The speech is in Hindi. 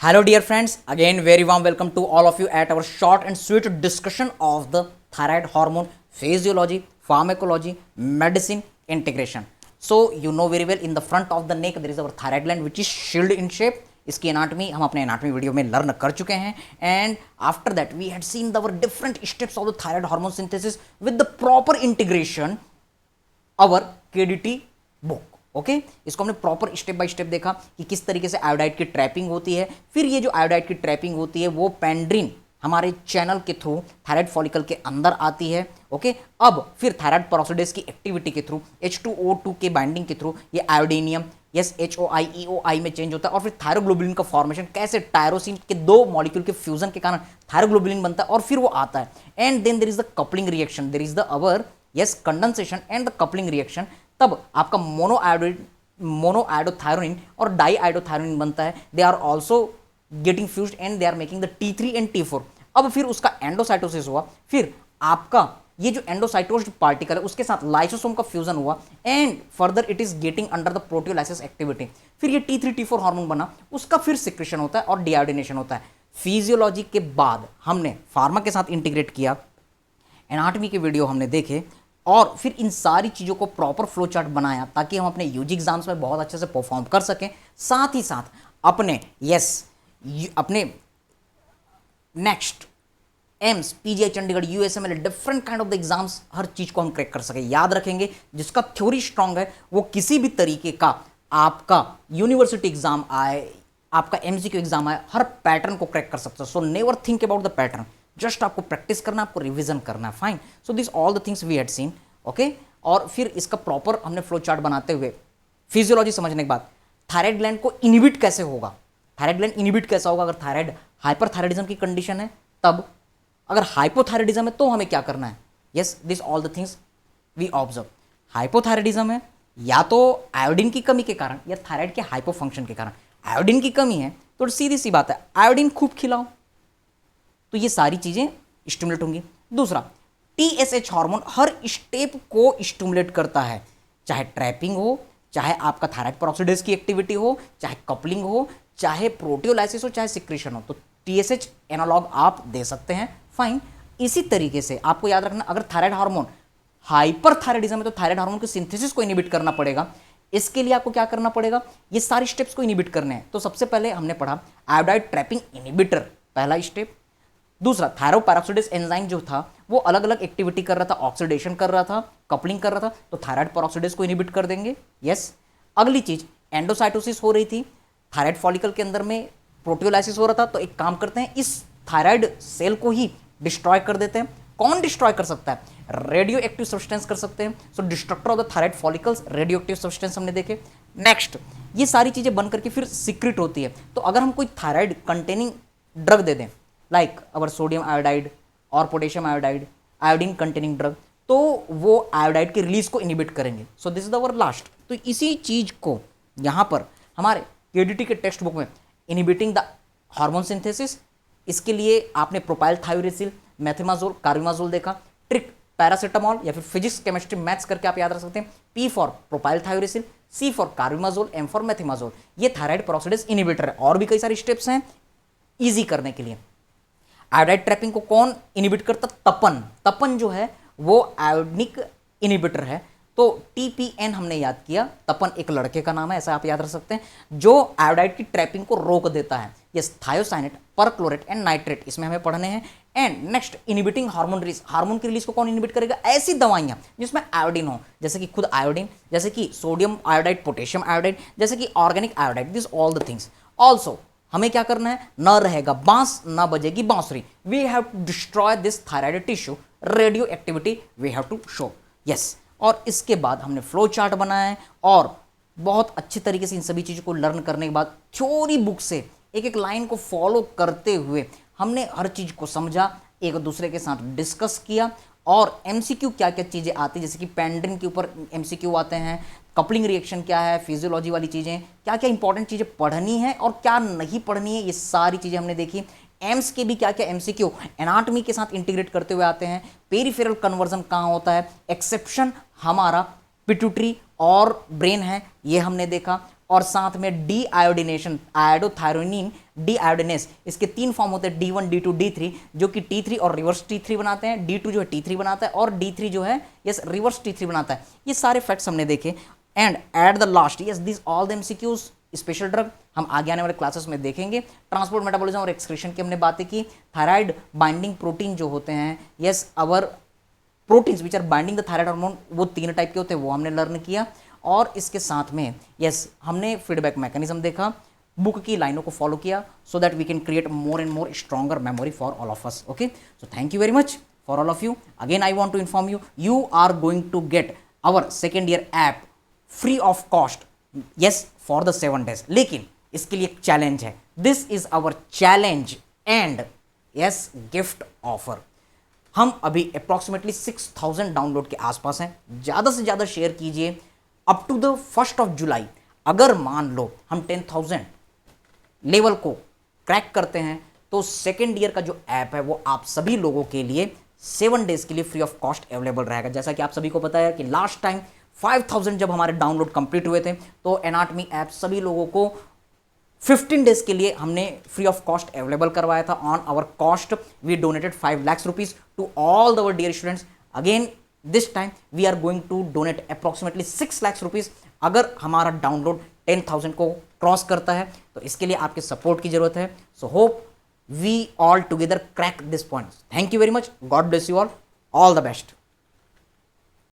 Hello, dear friends. Again, very warm welcome to all of you at our short and sweet discussion of the thyroid hormone physiology, pharmacology, medicine, integration. So, you know very well in the front of the neck there is our thyroid gland which is shield in shape. इसकी एनाटमी हम अपने एनाटमी वीडियो में लर्न कर चुके हैं and after that we had seen our different steps of the thyroid hormone synthesis with the proper integration our KDT book. Okay, इसको हमने प्रॉपर स्टेप बाय स्टेप देखा कि किस तरीके से आयोडाइड की ट्रैपिंग होती है। फिर ये जो आयोडाइड की ट्रैपिंग होती है वो पेंड्रिन हमारे चैनल के थ्रू थायराइड फॉलिकल के अंदर आती है। ओके, अब फिर थायराइड पेरोक्सिडेज की एक्टिविटी के थ्रू H2O2 के बाइंडिंग के थ्रू ये आयोडीनियम HOI EOI में चेंज होता है और फिर थायरोग्लोबुलिन का फॉर्मेशन कैसे टायरोसिन के दो मॉलिक्यूल के फ्यूजन के कारण थायरोग्लोबुलिन बनता है और फिर वो आता है। And then there is the coupling reaction, there is the our condensation and the coupling reaction. तब आपका मोनोआयोडोथायरोनिन और डाईआयोडोथायरोनिन बनता है। They are also getting fused and they are making the T3 and T4। अब फिर उसका एंडोसाइटोसिस हुआ, फिर आपका ये जो एंडोसाइटोस्ड पार्टिकल है उसके साथ लाइसोसोम का फ्यूजन हुआ and further it is getting under the proteolysis activity. फिर ये T3 T4 हार्मोन बना, उसका फिर सिक्रेशन होता है और डीआयोडिनेशन होता है। फिजियोलॉजी के बाद हमने फार्मा के साथ इंटीग्रेट किया, एनाटमी के वीडियो हमने देखे और फिर इन सारी चीज़ों को प्रॉपर फ्लो चार्ट बनाया ताकि हम अपने यूजी एग्जाम्स में बहुत अच्छे से परफॉर्म कर सकें। साथ ही साथ अपने अपने next AIIMS PGI Chandigarh USMLE different kind of the exams हर चीज़ को हम क्रैक कर सके। याद रखेंगे जिसका थ्योरी स्ट्रांग है वो किसी भी तरीके का आपका यूनिवर्सिटी एग्जाम आए, आपका एमसीक्यू एग्जाम आए, हर पैटर्न को क्रैक कर सकता है। So never think about the pattern, just आपको प्रैक्टिस करना, आपको रिवीजन करना है। Fine, so this all the things we had seen. Okay, और फिर इसका प्रॉपर हमने फ्लो चार्ट बनाते हुए फिजियोलॉजी समझने के बाद थायराइड ग्लैंड को इनिबिट कैसे होगा, थायराइड ग्लैंड इनिबिट कैसा होगा अगर थायराइड हाइपरथायराइडिज्म की कंडीशन है, तब अगर हाइपोथायराइडिज्म है तो हमें क्या करना है। Yes, this all the things we observe. Hypothyroidism है या तो आयोडीन की कमी के कारण या थायराइड के हाइपोफंक्शन के कारण। आयोडीन की कमी है तो सीधी सी बात है आयोडीन खूब खिलाओ तो ये सारी चीजें स्टिमुलेट होंगी। दूसरा, TSH हार्मोन हर स्टेप को स्टिमुलेट करता है, चाहे ट्रैपिंग हो, चाहे आपका थायराइड पेरोक्सिडेज की एक्टिविटी हो, चाहे कपलिंग हो, चाहे प्रोटियोलाइसिस हो, चाहे सिक्रेशन हो, तो TSH एनालॉग आप दे सकते हैं। फाइन, इसी तरीके से आपको याद रखना अगर थायराइड हार्मोन हाइपरथायराइडिज्म है तो थायराइड हार्मोन के सिंथेसिस को इनिबिट करना पड़ेगा। इसके लिए आपको क्या करना पड़ेगा, ये सारे स्टेप्स को इनिबिट करने हैं। तो सबसे पहले हमने पढ़ा आयोडाइड ट्रैपिंग इनिबिटर, पहला स्टेप। दूसरा, थायरोपेरोक्सिडेज एंजाइम जो था वो अलग अलग एक्टिविटी कर रहा था, ऑक्सीडेशन कर रहा था, कपलिंग कर रहा था, तो थायराइड पेरोक्सिडेज को इनिबिट कर देंगे। यस, अगली चीज एंडोसाइटोसिस हो रही थी, थायराइड फॉलिकल के अंदर में प्रोटियोलाइसिस हो रहा था, तो एक काम करते हैं इस थायराइड सेल को ही डिस्ट्रॉय कर देते हैं। कौन डिस्ट्रॉय कर सकता है, रेडियो एक्टिव सब्सटेंस कर सकते हैं। So destructor of the thyroid follicles radioactive substance हमने देखे। नेक्स्ट, ये सारी चीजें बन करके फिर सीक्रेट होती है। तो अगर हम कोई थायराइड कंटेनिंग ड्रग दे दें लाइक अवर सोडियम आयोडाइड और potassium iodide, iodine containing drug, तो वो आयोडाइड के रिलीज को इनिबिट करेंगे। So this is our last. तो इसी चीज को यहां पर हमारे केडीटी के टेक्स्ट बुक में इनिबिटिंग द हार्मोन सिंथेसिस, इसके लिए आपने प्रोपाइल थायोरेसिल, मेथेमाजोल, कार्बिमाजोल देखा। ट्रिक पैरासिटामॉल या फिर फिजिक्स केमिस्ट्री मैथ्स करके आप याद रख सकते हैं। P for propylthiouracil, C for carbimazole, M for methimazole. ये थायराइड पेरोक्सिडेज इनिबिटर है। और भी कई सारे स्टेप्स हैं इजी करने के लिए। आयोडाइड ट्रैपिंग को कौन इनिबिट करता, तपन। तपन जो है वो आयोडनिक इनिबिटर है। तो TPN हमने याद किया, तपन एक लड़के का नाम है, ऐसा आप याद रख सकते हैं, जो आयोडाइड की ट्रैपिंग को रोक देता है। Yes, thiocyanate, perchlorate and nitrate इसमें हमें पढ़ने हैं। And next, inhibiting hormone release. Hormone की रिलीज को कौन इनिबिट करेगा, ऐसी दवाइयां जिसमें आयोडीन हो, जैसे कि खुद आयोडीन, जैसे कि सोडियम आयोडाइड, पोटेशियम आयोडाइड, जैसे कि organic iodide, this all the things. Also हमें क्या करना है, न रहेगा बांस न बजेगी बांसुरी। We have to destroy this thyroid tissue, radio activity we have to show. Yes, और इसके बाद हमने फ्लो चार्ट बनाया है और बहुत अच्छी तरीके से इन सभी चीज़ों को लर्न करने के बाद थ्योरी बुक से एक एक लाइन को फॉलो करते हुए हमने हर चीज़ को समझा, एक दूसरे के साथ डिस्कस किया। और एमसीक्यू क्या क्या चीज़ें आती है, जैसे कि पेंड्रिन के ऊपर एमसीक्यू आते हैं, कपलिंग रिएक्शन क्या है, फिजियोलॉजी वाली चीज़ें, क्या क्या इंपॉर्टेंट चीज़ें पढ़नी है और क्या नहीं पढ़नी है, ये सारी चीज़ें हमने देखी। एम्स के भी क्या क्या एमसीक्यू एनाटमी के साथ इंटीग्रेट करते हुए आते हैं। पेरिफेरल कन्वर्जन कहाँ होता है, एक्सेप्शन हमारा पिट्यूटरी और ब्रेन है, ये हमने देखा। और साथ में डी आयोडिनेशन, आयोडोथायरोनिन डी आयोडिनेस, इसके 3 फॉर्म होते हैं D1, D2, D3, जो कि T3 और रिवर्स T3 बनाते हैं, D2 जो है T3 बनाता है और D3 जो है यस रिवर्स T3 बनाता है। ये सारे फैक्ट्स हमने देखे। And at the last yes this all the MCQs special drug हम आगे आने वाले क्लासेस में देखेंगे। ट्रांसपोर्ट मेटाबॉलिज्म और एक्सक्रीशन की हमने बातें की। थायराइड बाइंडिंग प्रोटीन जो होते हैं yes our proteins which are binding the thyroid hormone, वो 3 टाइप के होते हैं, वो हमने लर्न किया। और इसके साथ में यस हमने फीडबैक मैकेनिज्म देखा, बुक की लाइनों को फॉलो किया, so that we can create more and more stronger memory for all of us. Okay, so thank you very much for all of you. Again I want to inform you, you are going to get our second year app free of cost yes for the 7 days। लेकिन इसके लिए एक चैलेंज है, this is our challenge and yes gift offer. हम अभी अप्रॉक्सीमेटली 6000 डाउनलोड के आसपास हैं, ज़्यादा से ज़्यादा शेयर कीजिए अप टू द 1 जुलाई। अगर मान लो हम 10,000 लेवल को क्रैक करते हैं तो सेकेंड ईयर का जो ऐप है वो आप सभी लोगों के लिए 7 days के लिए फ्री ऑफ कॉस्ट अवेलेबल रहेगा। जैसा कि आप सभी को पता है कि लास्ट टाइम 5000 जब हमारे डाउनलोड कंप्लीट हुए थे तो एनाटमी ऐप सभी लोगों को 15 days के लिए हमने फ्री ऑफ कॉस्ट अवेलेबल करवाया था। On our cost we donated 5 lakhs rupees to all our dear students. Again this time we are going to donate approximately 6 lakhs rupees अगर हमारा डाउनलोड 10,000 को क्रॉस करता है। तो इसके लिए आपके सपोर्ट की जरूरत है। So hope we all together crack this point. Thank you very much, God bless you all the best.